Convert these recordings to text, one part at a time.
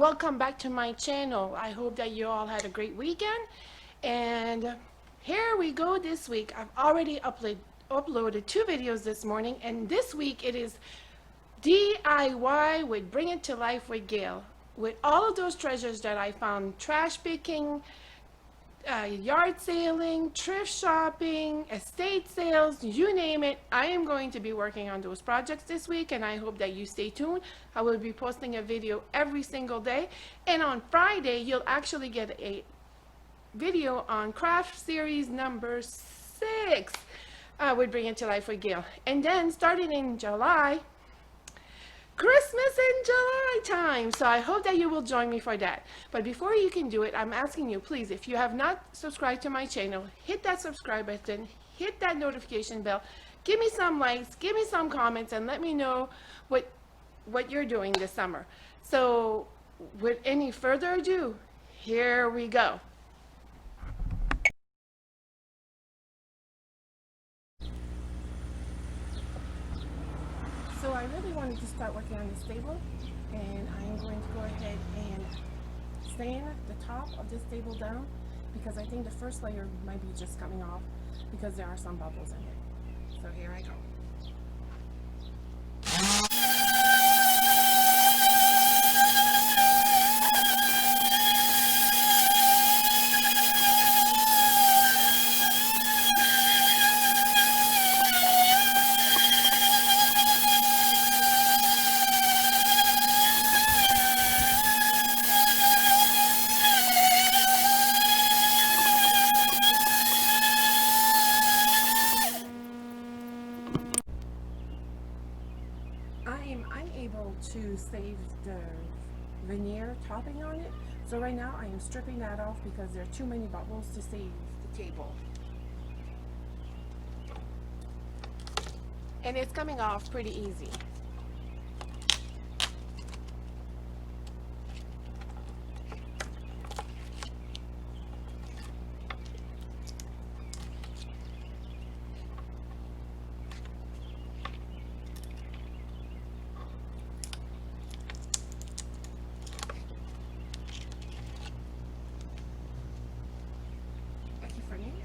welcome back to my channel. I hope that you all had a great weekend, and here we go. This week I've already uploaded 2 videos this morning, and this week it is DIY with Bring It to Life with Gail, with all of those treasures that I found trash picking, yard sailing, thrift shopping, estate sales, you name it. I am going to be working on those projects this week, and I hope that you stay tuned. I will be posting a video every single day, and on Friday you'll actually get a video on craft series number 6 with Bring It to Life with Gail. And then starting in July, Christmas in July time. So I hope that you will join me for that. But before you can do it, I'm asking you, please, if you have not subscribed to my channel, hit that subscribe button, hit that notification bell, give me some likes, give me some comments, and let me know what you're doing this summer. So with any further ado, here we go. So I really wanted to start working on this table, and I am going to go ahead and sand the top of this table down, because I think the first layer might be just coming off because there are some bubbles in it. So here I go. I am unable to save the veneer topping on it, so right now I am stripping that off because there are too many bubbles to save the table. And it's coming off pretty easy.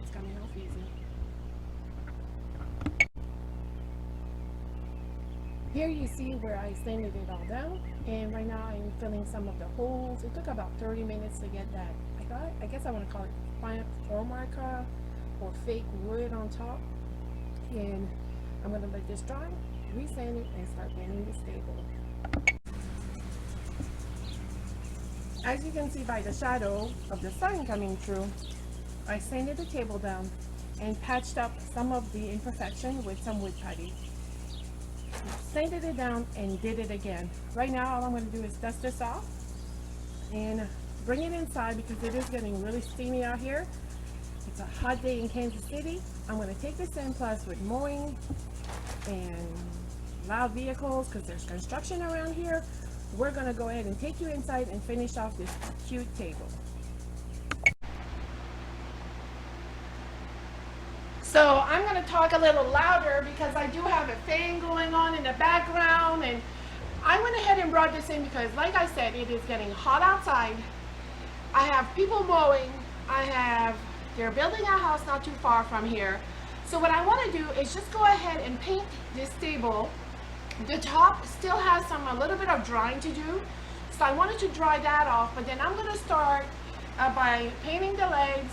It's coming off easy. Here you see where I sanded it all down, and right now I'm filling some of the holes. It took about 30 minutes to get that. I guess I want to call it formica or fake wood on top, and I'm going to let this dry, resand it, and start painting this table. As you can see by the shadow of the sun coming through, I sanded the table down and patched up some of the imperfection with some wood putty. Sanded it down and did it again. Right now all I'm going to do is dust this off and bring it inside because it is getting really steamy out here. It's a hot day in Kansas City. I'm going to take this in, plus with mowing and loud vehicles because there's construction around here, we're going to go ahead and take you inside and finish off this cute table. So I'm going to talk a little louder because I do have a fan going on in the background, and I went ahead and brought this in because, like I said, it is getting hot outside. I have people mowing. They're building a house not too far from here. So what I want to do is just go ahead and paint this table. The top still has a little bit of drying to do, so I wanted to dry that off, but then I'm going to start by painting the legs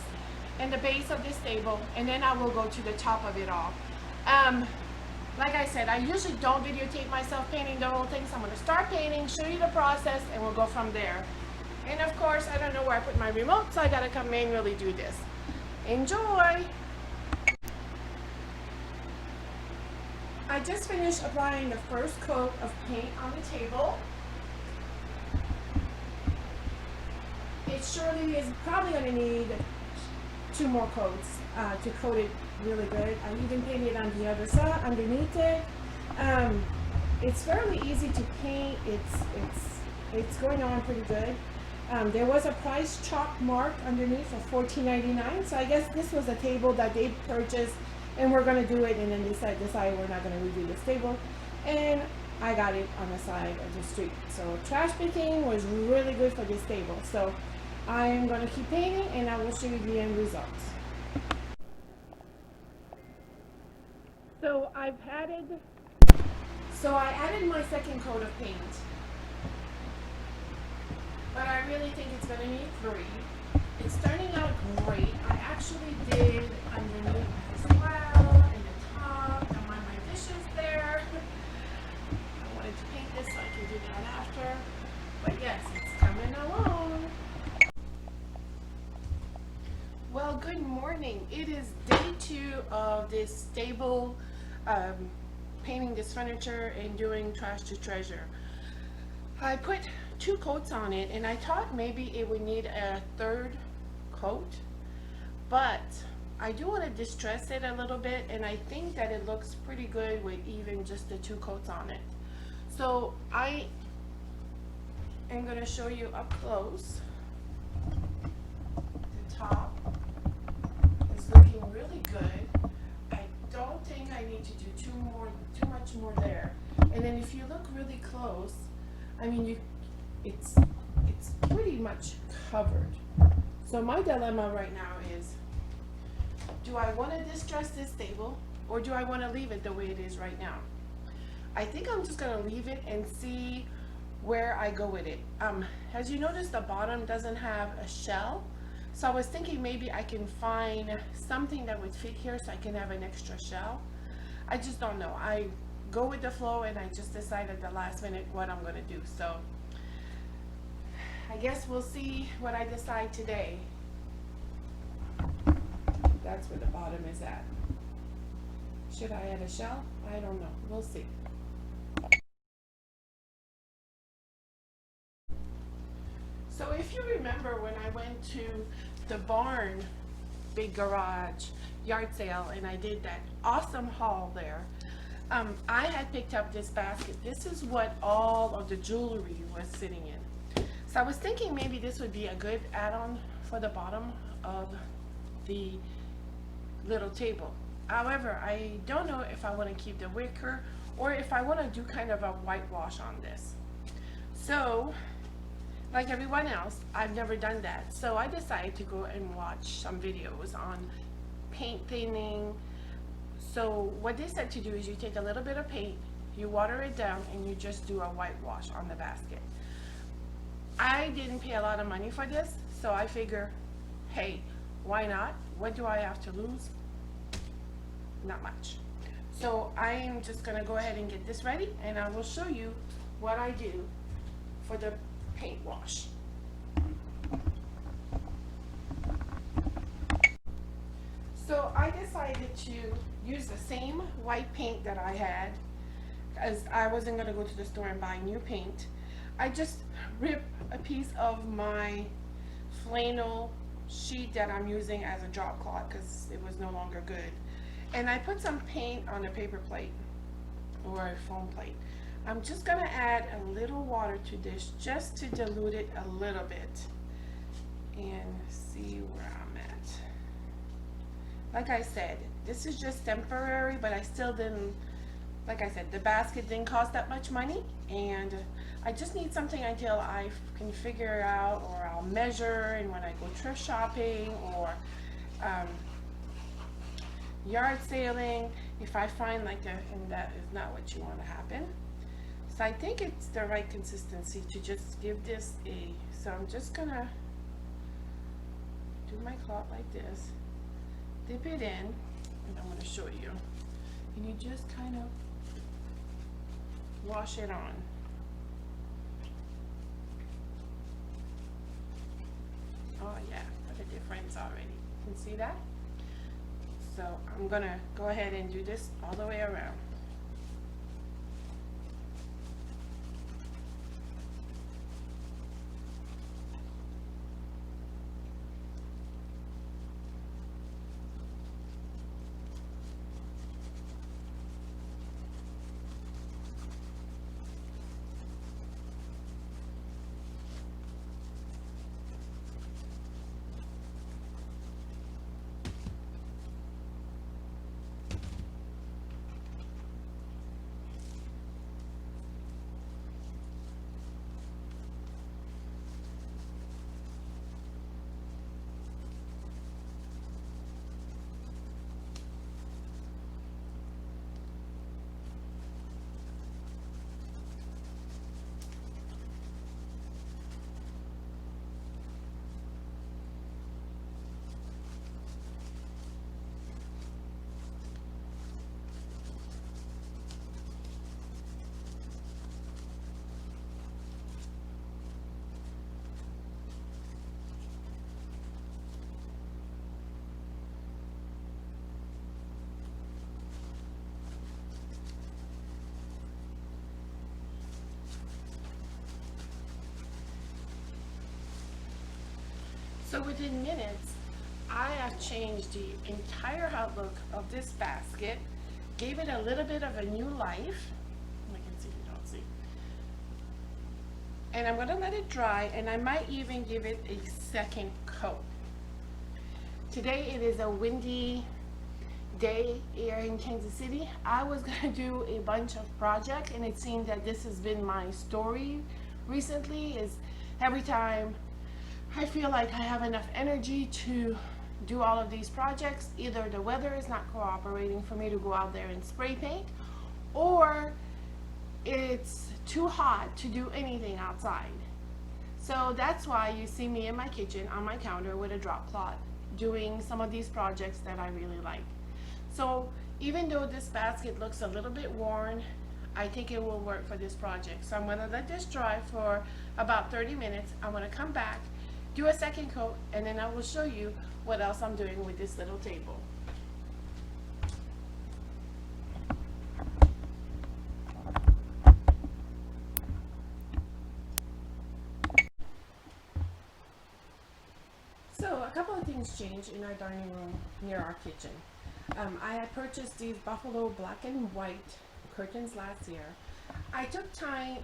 and the base of this table, and then I will go to the top of it all. Like I said, I usually don't videotape myself painting the whole thing, so I'm going to start painting, show you the process, and we'll go from there. And of course, I don't know where I put my remote, so I got to come manually do this. Enjoy! I just finished applying the first coat of paint on the table. It surely is probably going to need 2 more coats to coat it really good. I even painted on the other side underneath it. It's fairly easy to paint. It's going on pretty good. There was a price chalk mark underneath for $14.99, so I guess this was a table that they purchased, and we're going to do it, and then they decided we're not going to redo this table. And I got it on the side of the street. So trash picking was really good for this table. So I'm going to keep painting and I will show you the end results. So I added my second coat of paint, but I really think it's going to need 3. It's turning out great. I actually did underneath as well, and the top. I want my dishes there. I wanted to paint this so I can do that after. But yes, it's coming along. Well, good morning. It is day 2 of this stable painting this furniture and doing trash to treasure. I put 2 coats on it and I thought maybe it would need a 3rd coat, but I do want to distress it a little bit, and I think that it looks pretty good with even just the 2 coats on it. So I am going to show you up close. The top is looking really good. I don't think I need to do too much more there. And then if you look really close, I mean, it's pretty much covered. So my dilemma right now is, do I want to distress this table or do I want to leave it the way it is right now? I think I'm just going to leave it and see where I go with it. As you notice, the bottom doesn't have a shell. So I was thinking maybe I can find something that would fit here so I can have an extra shell. I just don't know. I go with the flow and I just decide at the last minute what I'm going to do. So I guess we'll see what I decide today. That's where the bottom is at. Should I add a shell? I don't know. We'll see. So if you remember when I went to the barn, big garage, yard sale, and I did that awesome haul there, I had picked up this basket. This is what all of the jewelry was sitting in. So I was thinking maybe this would be a good add-on for the bottom of the little table. However, I don't know if I want to keep the wicker or if I want to do kind of a whitewash on this. So, like everyone else, I've never done that. So I decided to go and watch some videos on paint thinning. So what they said to do is you take a little bit of paint, you water it down, and you just do a whitewash on the basket. I didn't pay a lot of money for this, so I figure, hey, why not? What do I have to lose? Not much. So I am just gonna go ahead and get this ready, and I will show you what I do for the paint wash. So I decided to use the same white paint that I had, as I wasn't gonna go to the store and buy new paint. I just ripped a piece of my flannel sheet that I'm using as a drop cloth because it was no longer good. And I put some paint on a paper plate or a foam plate. I'm just gonna add a little water to this just to dilute it a little bit and see where I'm at. Like I said, this is just temporary, but I still didn't, like I said, the basket didn't cost that much money, and I just need something until I can figure out, or I'll measure, and when I go thrift shopping or yard sailing, if I find like and that is not what you want to happen. So I think it's the right consistency to just give this a, so I'm just gonna do my cloth like this, dip it in, and I'm gonna show you, and you just kind of wash it on. Oh yeah, look at the difference already. You can see that? So I'm gonna go ahead and do this all the way around. So within minutes, I have changed the entire outlook of this basket, gave it a little bit of a new life. I can see, you don't see. And I'm gonna let it dry, and I might even give it a second coat. Today it is a windy day here in Kansas City. I was gonna do a bunch of projects, and it seems that this has been my story recently, is every time I feel like I have enough energy to do all of these projects, either the weather is not cooperating for me to go out there and spray paint, or it's too hot to do anything outside. So that's why you see me in my kitchen on my counter with a drop cloth doing some of these projects that I really like. So even though this basket looks a little bit worn, I think it will work for this project. So I'm going to let this dry for about 30 minutes. I'm going to come back, do a second coat, and then I will show you what else I'm doing with this little table. So a couple of things changed in our dining room near our kitchen. I had purchased these buffalo black and white curtains last year. I took down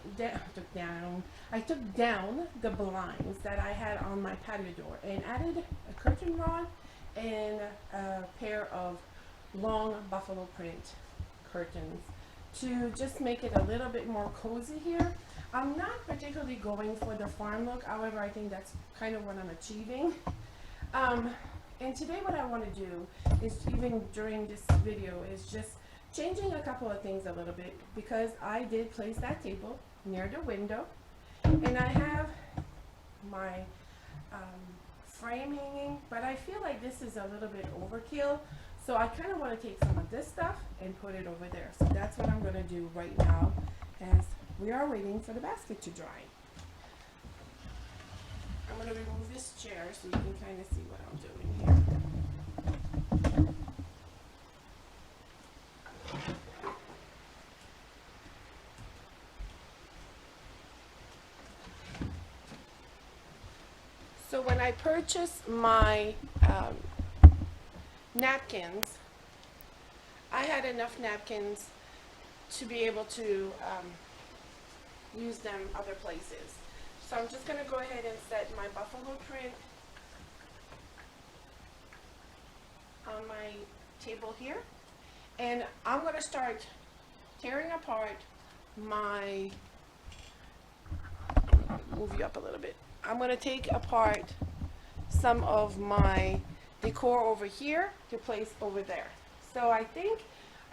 the blinds that I had on my patio door and added a curtain rod and a pair of long buffalo print curtains to just make it a little bit more cozy here. I'm not particularly going for the farm look, however I think that's kind of what I'm achieving. And today what I want to do is, even during this video, is just changing a couple of things a little bit, because I did place that table near the window, and I have my frame hanging, but I feel like this is a little bit overkill, so I kind of want to take some of this stuff and put it over there. So that's what I'm going to do right now as we are waiting for the basket to dry. I'm going to remove this chair so you can kind of see what I'm doing here. So when I purchased my napkins, I had enough napkins to be able to use them other places. So I'm just going to go ahead and set my buffalo print on my table here. And I'm going to start tearing apart my, move you up a little bit. I'm going to take apart some of my decor over here to place over there. So I think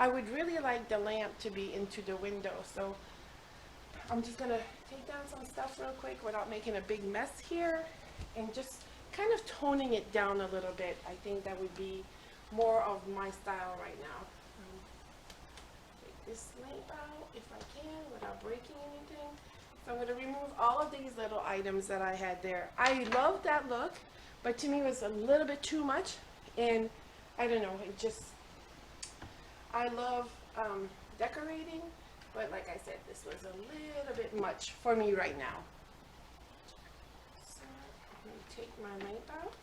I would really like the lamp to be into the window. So I'm just going to take down some stuff real quick without making a big mess here, and just kind of toning it down a little bit. I think that would be more of my style right now. Take this lamp out if I can without breaking anything. So I'm going to remove all of these little items that I had there. I love that look, but to me it was a little bit too much, and I don't know, it just, I love decorating, but like I said, this was a little bit much for me right now. So I'm going to take my lamp out.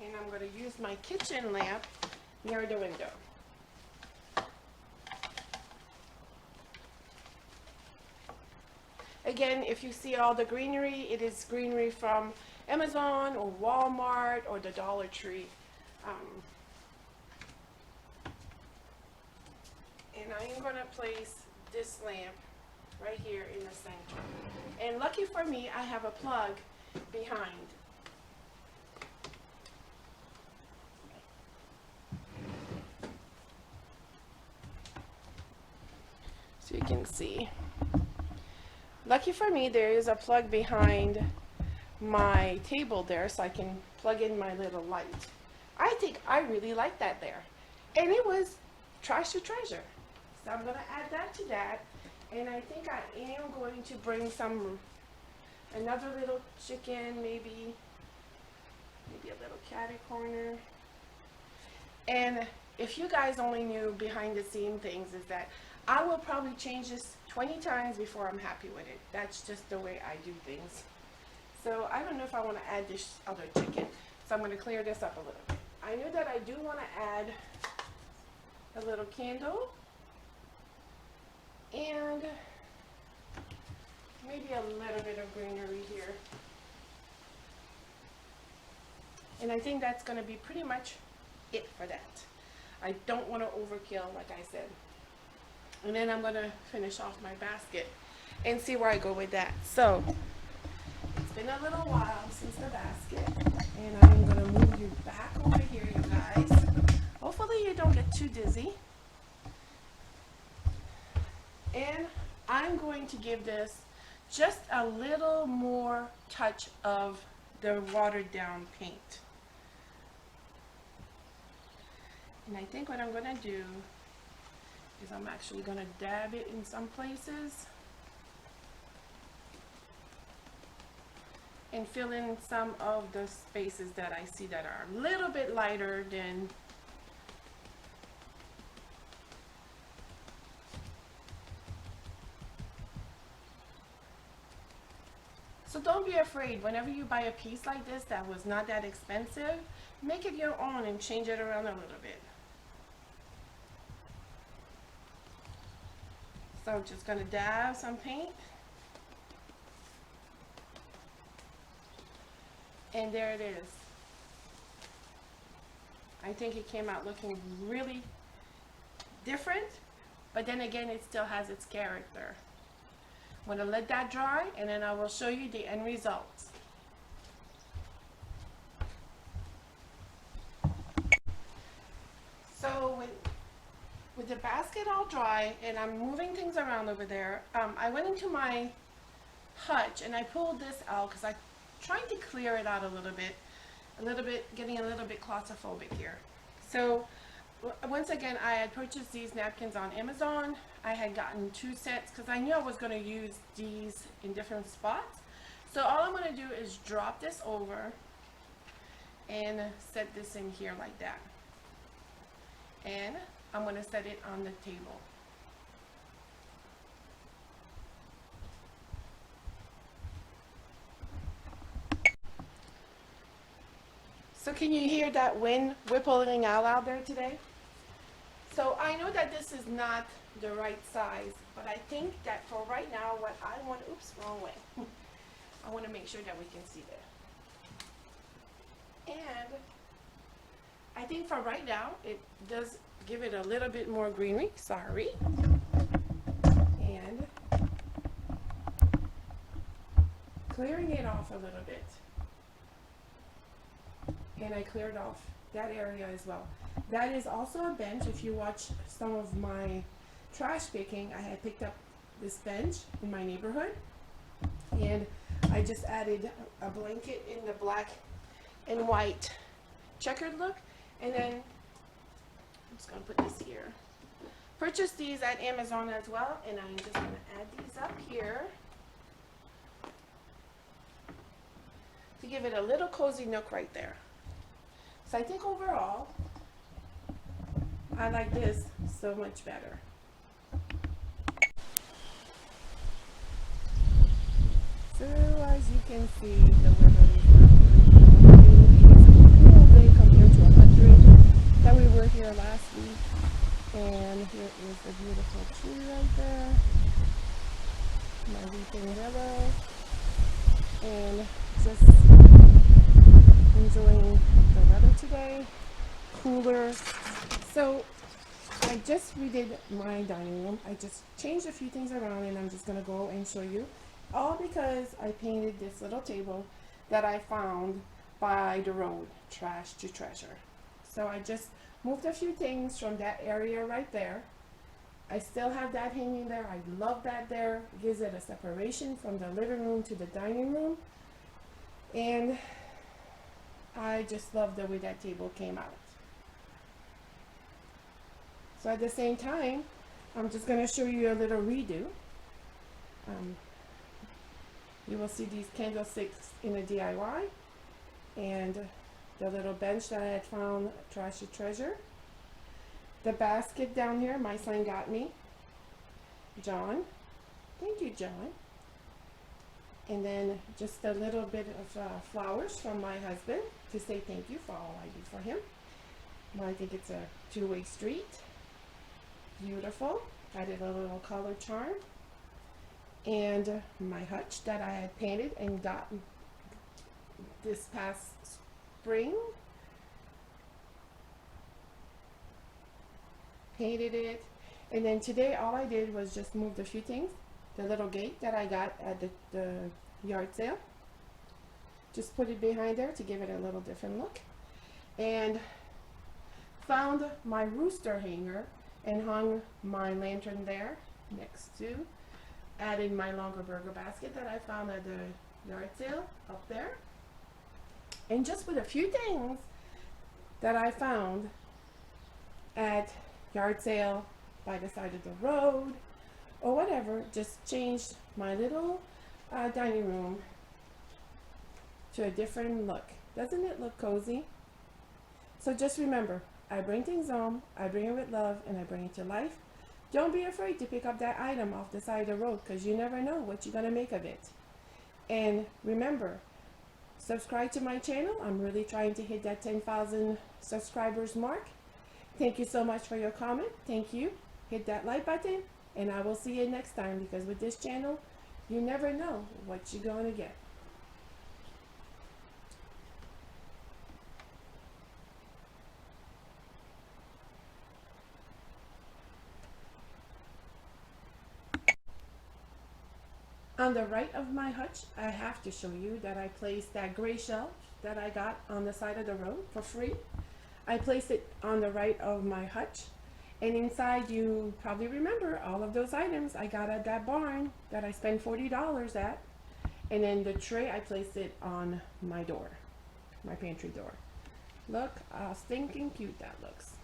And I'm going to use my kitchen lamp near the window. Again, if you see all the greenery, it is greenery from Amazon or Walmart or the Dollar Tree. And I am going to place this lamp right here in the center. And lucky for me, I have a plug behind. So you can see. Lucky for me, there is a plug behind my table there, so I can plug in my little light. I think I really like that there. And it was trash to treasure. So I'm going to add that to that. And I think I am going to bring another little chicken, maybe a little catty corner. And if you guys only knew behind the scene things, is that I will probably change this 20 times before I'm happy with it. That's just the way I do things. So I don't know if I want to add this other chicken. So I'm going to clear this up a little bit. I knew that I do want to add a little candle and maybe a little bit of greenery here. And I think that's going to be pretty much it for that. I don't want to overkill, like I said. And then I'm going to finish off my basket and see where I go with that. So it's been a little while since the basket, and I'm going to move you back over here, you guys. Hopefully you don't get too dizzy. And I'm going to give this just a little more touch of the watered down paint. And I think what I'm going to do is I'm actually going to dab it in some places and fill in some of the spaces that I see that are a little bit lighter than So don't be afraid. Whenever you buy a piece like this that was not that expensive, make it your own and change it around a little bit. So I'm just going to dab some paint. And there it is. I think it came out looking really different, but then again, it still has its character. I'm going to let that dry, and then I will show you the end results. So with the basket all dry, and I'm moving things around over there, I went into my hutch, and I pulled this out because I'm trying to clear it out a little bit, getting a little bit claustrophobic here. So once again, I had purchased these napkins on Amazon. I had gotten 2 sets because I knew I was going to use these in different spots. So all I'm going to do is drop this over and set this in here like that. And I'm going to set it on the table. So can you hear that wind rippling out there today? So I know that this is not the right size, but I think that for right now, what I want, oops, wrong way. I want to make sure that we can see there. And I think for right now, it does give it a little bit more greenery, sorry. And clearing it off a little bit. And I cleared off that area as well. That is also a bench. If you watch some of my trash picking, I had picked up this bench in my neighborhood, and I just added a blanket in the black and white checkered look, and then I'm just going to put this here. Purchased these at Amazon as well, and I'm just going to add these up here to give it a little cozy nook right there. So I think overall, I like this so much better. So as you can see, the weather is not very cool day compared to 100 that we were here last week. And here is a beautiful tree right there. My weeping willow. And just enjoying the weather today. Cooler. So I just redid my dining room. I just changed a few things around, and I'm just going to go and show you. All because I painted this little table that I found by the road, trash to treasure. So I just moved a few things from that area right there. I still have that hanging there. I love that there. It gives it a separation from the living room to the dining room. And I just love the way that table came out. So at the same time, I'm just going to show you a little redo. You will see these candlesticks in a DIY, and the little bench that I had found, trash to treasure. The basket down here, my son got me, John. Thank you, John. And then just a little bit of flowers from my husband to say thank you for all I do for him. Well, I think it's a two-way street. Beautiful. Added a little color charm. And my hutch that I had painted and got this past spring. Painted it. And then today all I did was just moved a few things. The little gate that I got at the yard sale. Just put it behind there to give it a little different look. And found my rooster hanger and hung my lantern there next to. Added my longer burger basket that I found at the yard sale up there. And just with a few things that I found at yard sale, by the side of the road, or whatever, just changed my little dining room to a different look. Doesn't it look cozy? So just remember, I bring things home, I bring it with love, and I bring it to life. Don't be afraid to pick up that item off the side of the road, because you never know what you're going to make of it. And remember, subscribe to my channel. I'm really trying to hit that 10,000 subscribers mark. Thank you so much for your comment. Thank you. Hit that like button, and I will see you next time, because with this channel, you never know what you're going to get. On the right of my hutch, I have to show you that I placed that gray shelf that I got on the side of the road for free. I placed it on the right of my hutch, and inside, you probably remember all of those items I got at that barn that I spent $40 at. And then the tray, I placed it on my door, my pantry door. Look how stinking cute that looks.